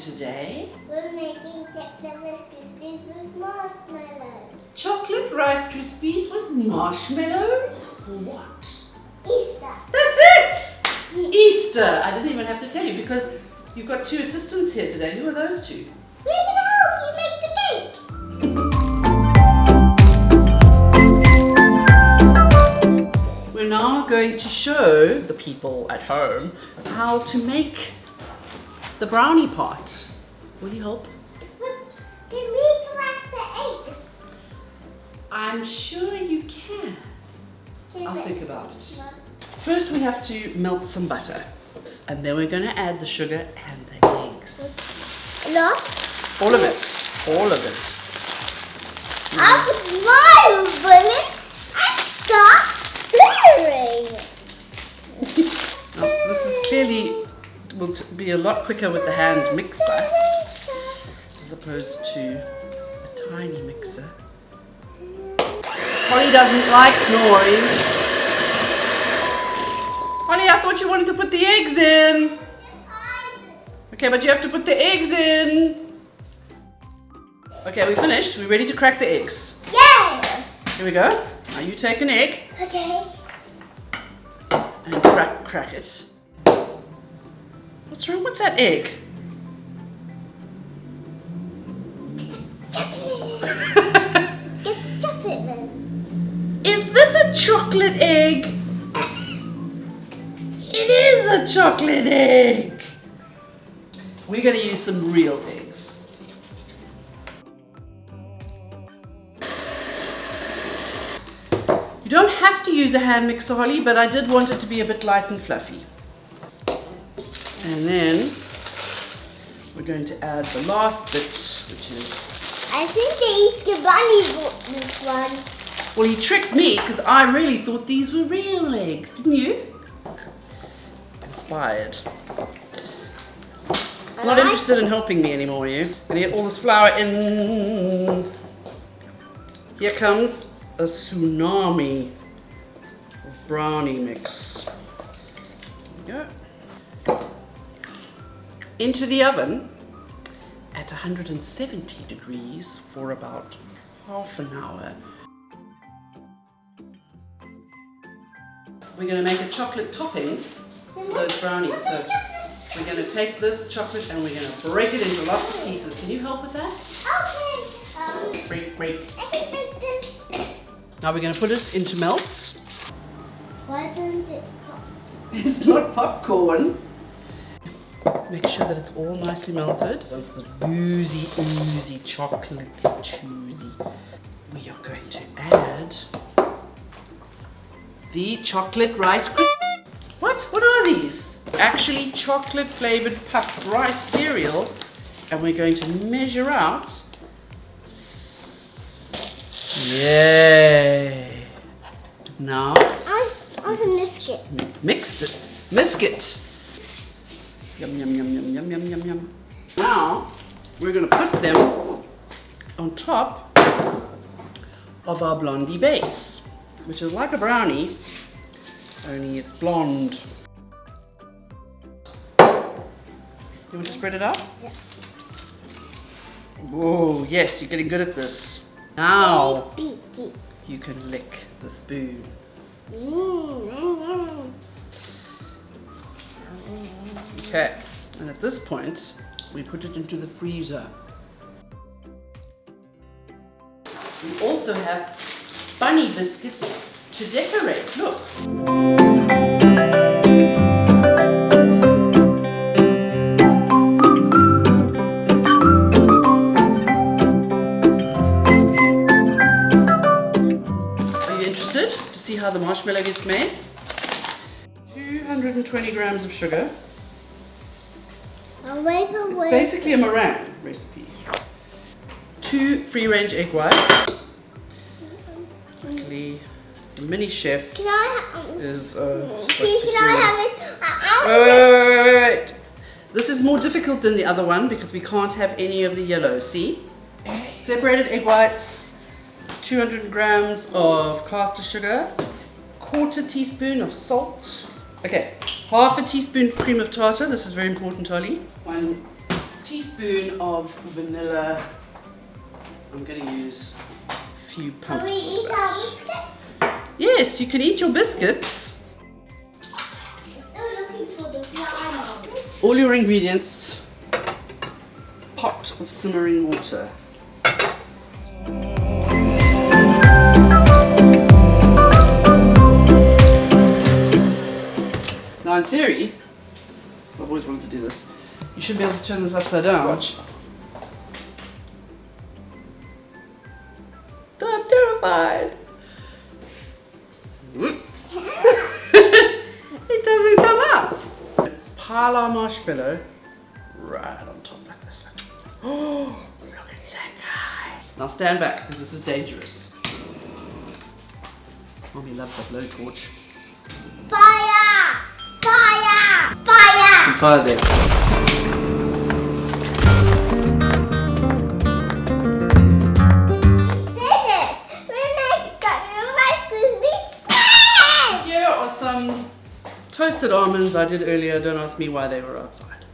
today? We're making chocolate rice krispies with marshmallow. Chocolate Rice Krispies with marshmallows? For what? Easter. That's it! Easter! I didn't even have to tell you because you've got two assistants here today. Who are those two? We're going to help you make the cake. We're now going to show the people at home how to make the brownie part. Will you help? Can we crack the eggs? I'm sure you can. Can I'll we- think about it. First we have to melt some butter. And then we're going to add the sugar and the eggs. A lot? All of it. All of it. I'll put my bullet and start stirring. Now, this is clearly will be a lot quicker with the hand mixer as opposed to a tiny mixer. Holly doesn't like noise. Holly, I thought you wanted to put the eggs in. Okay, but you have to put the eggs in. Okay, we finished. We're ready to crack the eggs. Yay! Here we go. Now you take an egg Okay. and crack it. What's wrong with that egg? Chocolate. Get chocolate then. Is this a chocolate egg? It is a chocolate egg. We're going to use some real eggs. You don't have to use a hand mixer, Holly, but I did want it to be a bit light and fluffy. And then we're going to add the last bit, which is... I think the Easter bunny bought this one. Well, you tricked me because I really thought these were real eggs, didn't you? Inspired. Not interested in helping me anymore, are you? Gonna get all this flour in. Here comes a tsunami of brownie mix. There we go. Into the oven at 170 degrees for about half an hour. We're going to make a chocolate topping for those brownies. So we're going to take this chocolate and we're going to break it into lots of pieces. Can you help with that? Okay. Break. Now we're going to put it into melts. Why doesn't it pop? It's not popcorn. Make sure that it's all nicely melted. That's the oozy chocolate choosy. We are going to add the chocolate rice krispies. What are these? Actually chocolate flavored puffed rice cereal, and we're going to measure out. Yay! Now I can whisk it. Mix it. Yum yum yum yum yum yum yum yum. Now we're going to put them on top of our blondie base, which is like a brownie, only it's blonde. You want to spread it out? Yeah. Whoa, yes, you're getting good at this. Now Beaky. you can lick the spoon. Okay, and at this point, we put it into the freezer. We also have bunny biscuits to decorate. Look. Are you interested to see how the marshmallow gets made? 220 grams of sugar. It's basically a meringue recipe. 2 free-range egg whites. Luckily, the mini chef Can I is. Please, can I have it? Wait. This is more difficult than the other one because we can't have any of the yellow. See? Separated egg whites, 200 grams of caster sugar, 1/4 teaspoon of salt. Okay, 1/2 teaspoon cream of tartar. This is very important, Holly. 1 teaspoon of vanilla. I'm going to use a few pumps. Can we eat our biscuits? Yes, you can eat your biscuits. We're still looking for the brownie. All your ingredients. Pot of simmering water. Now in theory, I've always wanted to do this, you should be able to turn this upside down. Watch. I'm terrified. It doesn't come out. Pile our marshmallow right on top like this. Oh, look at that guy. Now stand back because this is dangerous. Mommy loves that blowtorch. Fire! Fire! Fire! Some fire there. Did it! We got Rice Krispies squares! Here are some toasted almonds I did earlier. Don't ask me why they were outside.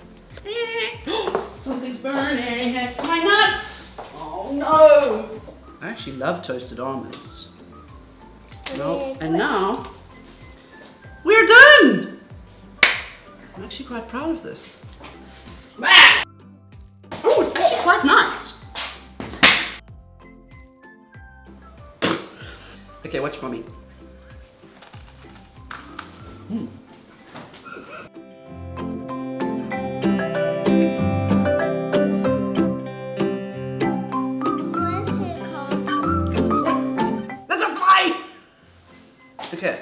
Something's burning. It's my nuts. Oh no. I actually love toasted almonds. Well, and now we're done. I'm actually quite proud of this. Oh, it's actually quite nice. Okay, watch mommy. Where's her castle? That's a fly! Okay.